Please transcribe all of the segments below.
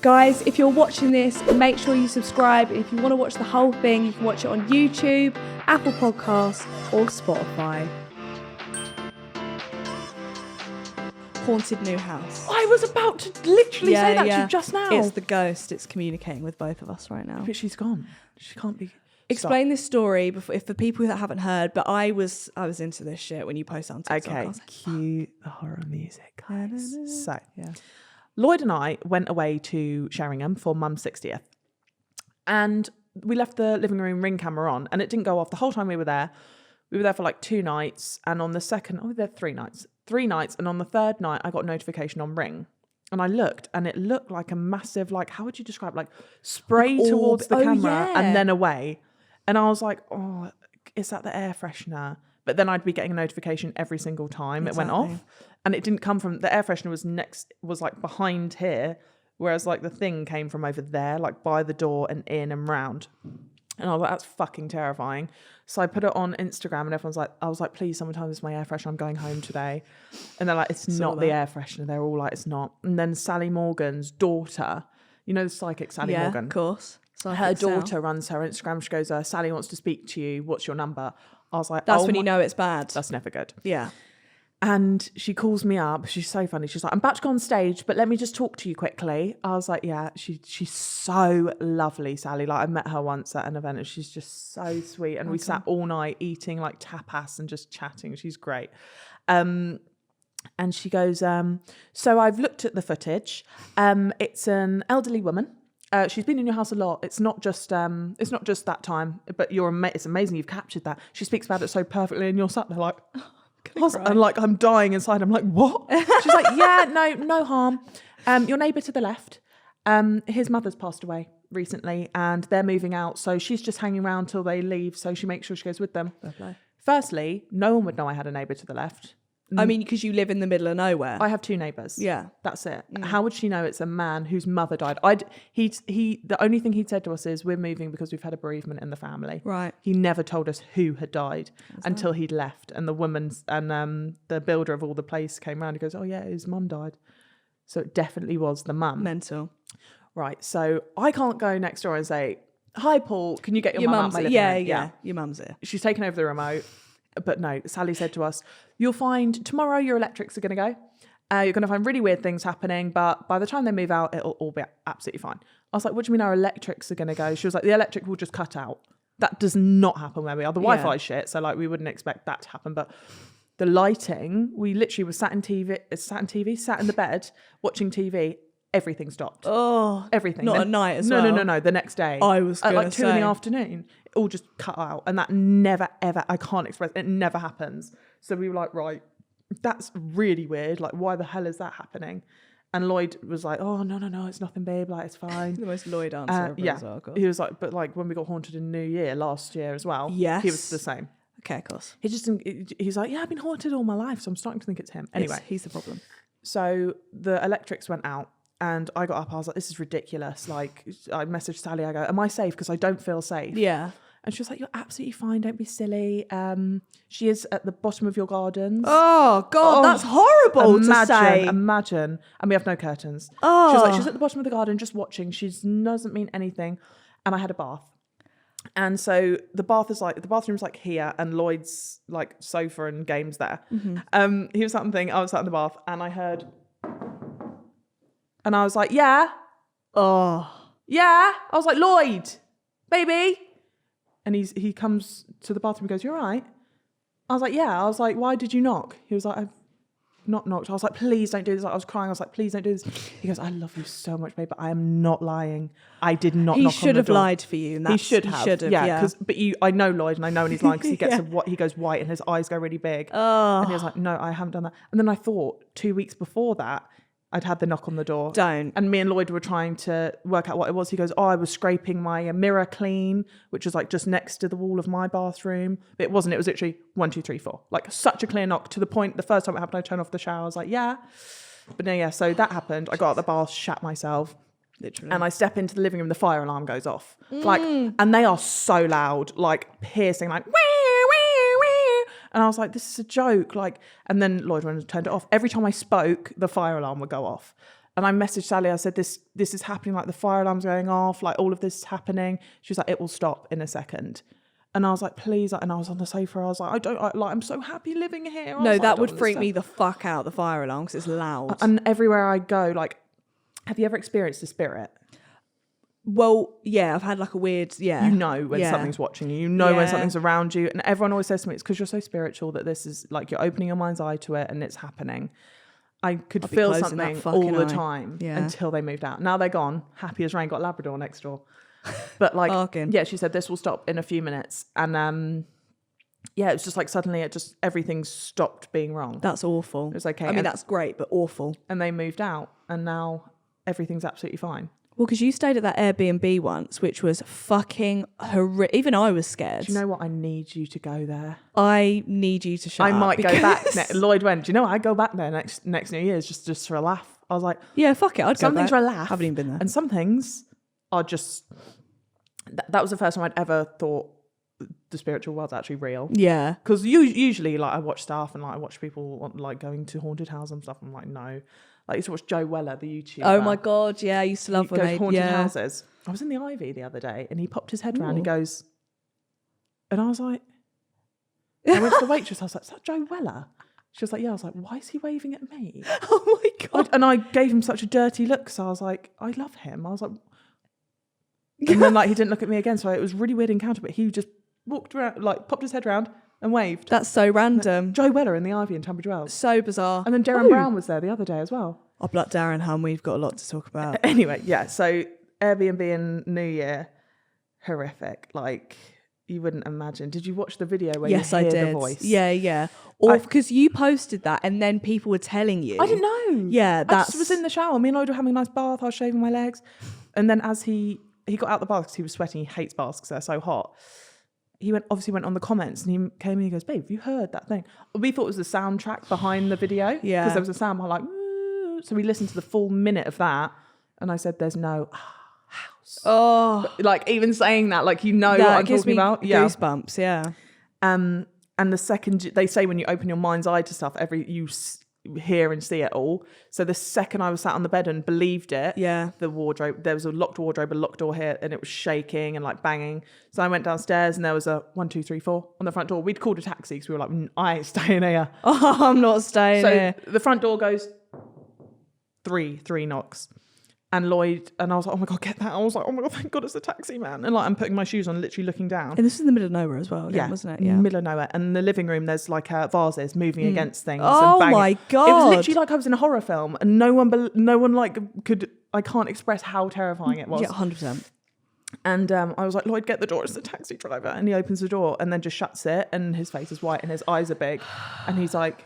Guys, if you're watching this, make sure you subscribe. If you want to watch the whole thing, you can watch it on YouTube, Apple Podcasts, or Spotify. Haunted new house. I was about to literally say that to you just now. It's the ghost. It's communicating with both of us right now. But she's gone. She can't be. Explain this story before, if for people that haven't heard. But I was into this shit when you post on TikTok. Okay, I was like, cue the horror music, guys. So, Lloyd and I went away to Sheringham for Mum's 60th. And we left the living room ring camera on, and it didn't go off the whole time we were there. We were there for like 2 nights, and on the second, we were there 3 nights. 3 nights, and on the third night, I got a notification on Ring. And I looked, and it looked like a massive, like, how would you describe, like, spray like towards the camera and then away. And I was like, oh, is that the air freshener? But then I'd be getting a notification every single time it went off. And it didn't come from, the air freshener was like behind here, whereas like the thing came from over there, like by the door and in and round. And I was like, that's fucking terrifying. So I put it on Instagram, and everyone's like, I was like, please, someone tell me it's my air freshener. I'm going home today. And they're like, it's not the air freshener. They're all like, it's not. And then Sally Morgan's daughter, you know, the psychic Sally Morgan? Yeah, of course. Her daughter runs her Instagram. She goes, Sally wants to speak to you. What's your number? I was like, that's when you know it's bad. That's never good. Yeah. And she calls me up. She's so funny. She's like, I'm about to go on stage, but let me just talk to you quickly. I was like, yeah, she's so lovely, Sally. Like, I met her once at an event, and she's just so sweet. And we sat all night eating like tapas and just chatting. She's great. And she goes, so I've looked at the footage. It's an elderly woman. She's been in your house a lot. It's not just that time, but it's amazing you've captured that. She speaks about it so perfectly, and you're sat there like, and like I'm dying inside. I'm like, what? She's like, yeah, no harm. Your neighbour to the left, his mother's passed away recently, and they're moving out, so she's just hanging around till they leave. So she makes sure she goes with them. Lovely. Firstly, no one would know I had a neighbour to the left. I mean, because you live in the middle of nowhere. I have 2 neighbours. Yeah. That's it. How would she know it's a man whose mother died? The only thing he'd said to us is, we're moving because we've had a bereavement in the family. Right. He never told us who had died until he'd left. And the woman and the builder of all the place came round. He goes, oh yeah, his mum died. So it definitely was the mum. Mental. Right. So I can't go next door and say, hi, Paul, can you get your mum out my living room? Yeah. Your mum's here. She's taken over the remote. But no, Sally said to us, you'll find tomorrow your electrics are going to go. You're going to find really weird things happening, but by the time they move out, it'll all be absolutely fine. I was like, what do you mean our electrics are going to go? She was like, the electric will just cut out. That does not happen where we are. The Wi-Fi shit, so like we wouldn't expect that to happen. But the lighting, we literally were sat in the bed, watching TV. Everything stopped. Oh, everything. Not at night as well. No. The next day, I was at like 2 in the afternoon, it all just cut out, and that never ever. I can't express. It never happens. So we were like, right, that's really weird. Like, why the hell is that happening? And Lloyd was like, oh no, it's nothing, babe. Like, it's fine. The most Lloyd answer ever as well. He was like, but like when we got haunted in New Year last year as well. Yes, he was the same. Okay, of course. He's like, yeah, I've been haunted all my life, so I'm starting to think it's him. Anyway, he's the problem. So the electrics went out. And I got up, I was like, this is ridiculous. Like, I messaged Sally, I go, am I safe? Because I don't feel safe. Yeah. And she was like, you're absolutely fine, don't be silly. She is at the bottom of your gardens. Oh, God, that's horrible to say. Imagine. And we have no curtains. Oh. She was like, she's at the bottom of the garden just watching. She doesn't mean anything. And I had a bath. And so the bathroom's like here, and Lloyd's like sofa and games there. Mm-hmm. He was sat in the thing, I was sat in the bath, and I heard... And I was like, yeah. Oh. Yeah. I was like, Lloyd, baby. And he comes to the bathroom and goes, you're all right? I was like, yeah. I was like, why did you knock? He was like, I've not knocked. I was like, please don't do this. I was crying. I was like, please don't do this. He goes, I love you so much, babe, but I am not lying. I did not knock on the door. He should have lied for you. And he should have. Yeah. But I know Lloyd, and I know when he's lying, because he gets he goes white and his eyes go really big. Oh. And he was like, no, I haven't done that. And then I thought 2 weeks before that, I'd had the knock on the door. Don't. And me and Lloyd were trying to work out what it was. He goes, I was scraping my mirror clean, which was like just next to the wall of my bathroom. But it wasn't. It was literally 1, 2, 3, 4. Like such a clear knock, to the point the first time it happened, I turned off the shower. I was like, yeah. But no, yeah. So that happened. I got out of the bath, shat myself. Literally. And I step into the living room, the fire alarm goes off. Like, and they are so loud, like piercing, like, wee, wee, wee. And I was like, this is a joke. Like, and then Lloyd went and turned it off. Every time I spoke, the fire alarm would go off. And I messaged Sally, I said, this is happening, like the fire alarm's going off, like all of this is happening. She was like, it will stop in a second. And I was like, please. And I was on the sofa. I was like, I'm so happy living here. No, that would freak me the fuck out, the fire alarm, because it's loud. And everywhere I go, like, have you ever experienced a spirit? Well, yeah, I've had like a weird, You know when something's watching you. You know when something's around you. And everyone always says to me, it's because you're so spiritual that this is like you're opening your mind's eye to it and it's happening. I could feel something all the time until they moved out. Now they're gone. Happy as rain. Got Labrador next door. But like, she said this will stop in a few minutes. And it was just like suddenly everything stopped being wrong. That's awful. It was okay. I mean, that's great, but awful. And they moved out and now everything's absolutely fine. Well, because you stayed at that Airbnb once, which was fucking horrific. Even I was scared. Do you know what? I need you to go there. I need you to shut up. I might go back. Lloyd went, do you know what? I go back there next New Year's just for a laugh. I was like, yeah, fuck it. I'd go back. Some things are a laugh. I haven't even been there. And some things are just... That was the first time I'd ever thought the spiritual world's actually real. Yeah. Because usually, like, I watch stuff and like I watch people like going to haunted houses and stuff. I'm like, no. Like, I used to watch Joe Weller, the YouTuber. Oh my God, yeah, I used to love when they... haunted houses. I was in the Ivy the other day and he popped his head around. He goes... And I was like... I went to the waitress. I was like, is that Joe Weller? She was like, yeah. I was like, why is he waving at me? Oh my God. And I gave him such a dirty look. So I was like, I love him. I was like... And then like he didn't look at me again. So it was a really weird encounter. But he just walked around, like popped his head around and waved. That's so random. Joe Weller in the Ivy in Tunbridge Wells. So bizarre. And then Darren Brown was there the other day as well. Oh, Black Darren Hum, we've got a lot to talk about. Anyway, yeah. So Airbnb in New Year, horrific. Like you wouldn't imagine. Did you watch the video where you hear the voice? Yeah, yeah. Or because you posted that and then people were telling you. I didn't know. Yeah, I just was in the shower. Me and Lloyd were having a nice bath. I was shaving my legs. And then as he got out the bath because he was sweating. He hates baths because they're so hot. He went on the comments and he came in and he goes, babe, have you heard that thing? We thought it was the soundtrack behind the video. Yeah. Because there was a sound behind like, woo. So we listened to the full minute of that. And I said, there's no house. Oh. But, like even saying that, like, you know what I'm talking about. Goosebumps, yeah. And the second, they say when you open your mind's eye to stuff, you hear and see it all. So the second I was sat on the bed and believed it, the wardrobe, there was a locked wardrobe, a locked door here, and it was shaking and like banging. So I went downstairs and there was a 1, 2, 3, 4 on the front door. We'd called a taxi because we were like, I ain't staying here. Oh, I'm not staying here. So the front door goes three knocks. And Lloyd, and I was like, oh my God, get that. I was like, oh my God, thank God it's the taxi man. And like, I'm putting my shoes on, literally looking down. And this is in the middle of nowhere as well, wasn't it? Yeah. Middle of nowhere. And in the living room, there's like vases moving against things. Oh and my God. It was literally like I was in a horror film and no one like I can't express how terrifying it was. Yeah, 100%. And I was like, Lloyd, get the door. It's the taxi driver. And he opens the door and then just shuts it. And his face is white and his eyes are big. And he's like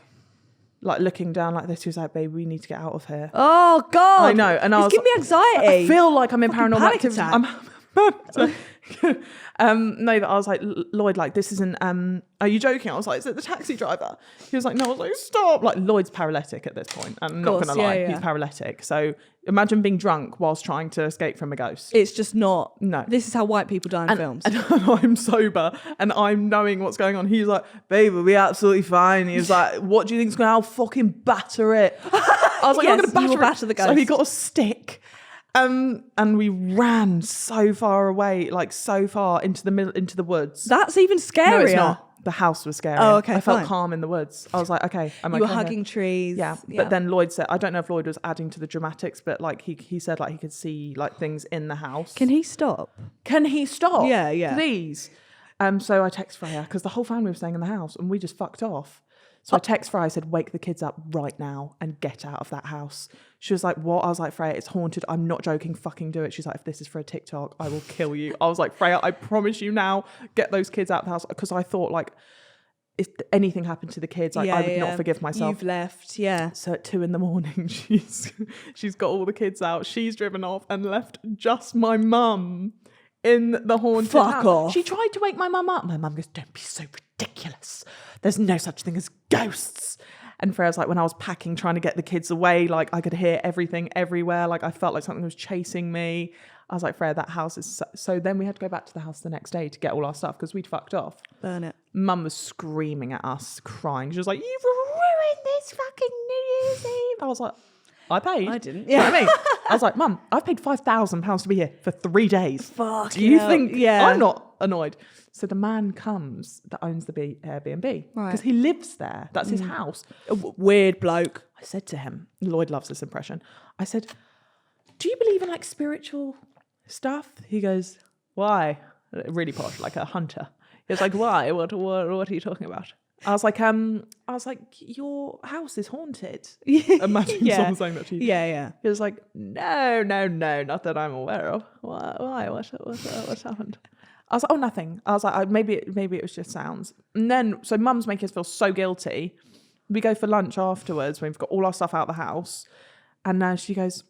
looking down like this. He was like, babe, we need to get out of here. Oh God. I know. And I was giving me anxiety. I feel like I'm in paranormal activity. No, but I was like, Lloyd, like, this isn't, are you joking? I was like, is it the taxi driver? He was like, no. I was like, stop. Like, Lloyd's paralytic at this point. I'm not going to lie. He's paralytic. So imagine being drunk whilst trying to escape from a ghost. It's just not. No. This is how white people die in films. And I'm sober and I'm knowing what's going on. He's like, babe, we'll be absolutely fine. He was like, what do you think's going to, I'll fucking batter it. I was like, yes, you're going to batter the ghost. So he got a stick. And we ran so far away, like so far into the woods. That's even scarier. No, it's not. The house was scary. Oh, okay, I felt calm in the woods. I was like, okay, I'm okay. You were hugging trees. Yeah. But then Lloyd said, I don't know if Lloyd was adding to the dramatics, but like he said like he could see like things in the house. Can he stop? Can he stop? Yeah. Please. So I text Freya because the whole family was staying in the house and we just fucked off. So I text Freya, I said, wake the kids up right now and get out of that house. She was like, what? I was like, Freya, it's haunted. I'm not joking. Fucking do it. She's like, if this is for a TikTok, I will kill you. I was like, Freya, I promise you now, get those kids out of the house. Because I thought like, if anything happened to the kids, like, I would not forgive myself. You've left, yeah. So at 2 a.m, she's got all the kids out. She's driven off and left just my mum in the haunted house. Fuck off. She tried to wake my mum up. My mum goes, don't be so ridiculous. There's no such thing as ghosts. And Freya's like, when I was packing, trying to get the kids away, like I could hear everything everywhere. Like I felt like something was chasing me. I was like, Freya, that house is so then we had to go back to the house the next day to get all our stuff because we'd fucked off. Burn it. Mum was screaming at us, crying. She was like, you've ruined this fucking New Year's Eve. I was like, I paid. I didn't. You know Yeah. what I mean? I was like, Mum, I've paid £5,000 to be here for 3 days. Fuck. Do you think Yeah. I'm not annoyed? So the man comes that owns the Airbnb because Right. he lives there. That's his house. A weird bloke. I said to him, Lloyd loves this impression. I said, do you believe in like spiritual stuff? He goes, why? Really posh, like a hunter. He was like, why? What are you talking about? I was like, your house is haunted. Imagine someone saying that to you. Yeah, yeah. He was like, no, not that I'm aware of. Why? What's happened? I was like, oh, nothing. I was like, maybe it was just sounds. And then, so Mum's making us feel so guilty. We go for lunch afterwards when we've got all our stuff out of the house. And she goes,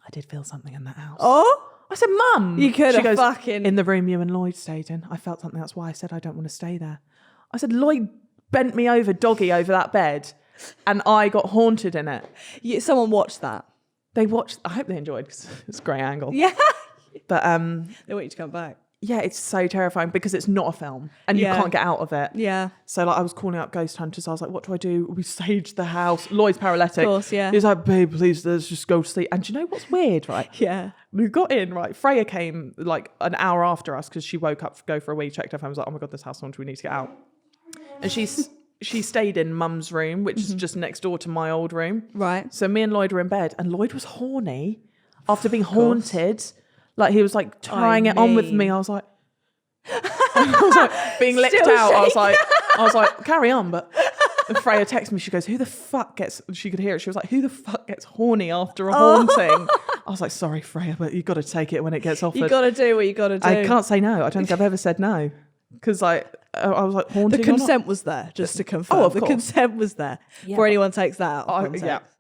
I did feel something in that house. Oh? I said, Mum. You could She have goes, fucking... in the room you and Lloyd stayed in, I felt something. That's why I said I don't want to stay there. I said, Lloyd bent me over doggy over that bed and I got haunted in it. Someone watched that. They watched, I hope they enjoyed because it's a great angle. Yeah. But They want you to come back. yeah, it's so terrifying because it's not a film and you can't get out of it. Yeah. So like I was calling up ghost hunters. I was like, what do I do? We staged the house. Lloyd's paralytic. Of course, yeah. He's like, babe, please, let's just go to sleep. And do you know what's weird, right? Yeah. We got in, right? Freya came like an hour after us because she woke up to go for a wee, checked her phone, was like, oh my God, this house haunted, we need to get out. And she stayed in Mum's room, which is just next door to my old room. Right. So me and Lloyd were in bed and Lloyd was horny after being haunted. Like he was like trying it on with me. I was like, being licked Still out. I was like, carry on. But Freya texted me. She goes, who the fuck gets, she could hear it. She was like, who the fuck gets horny after a haunting? I was like, sorry, Freya, but you got to take it when it gets offered. You got to do what you got to do. I can't say no. I don't think I've ever said no. Because I was like, haunting The consent was there, just to confirm. Oh, of the course. consent was there. Yeah. Before anyone takes that out. of Yeah. context.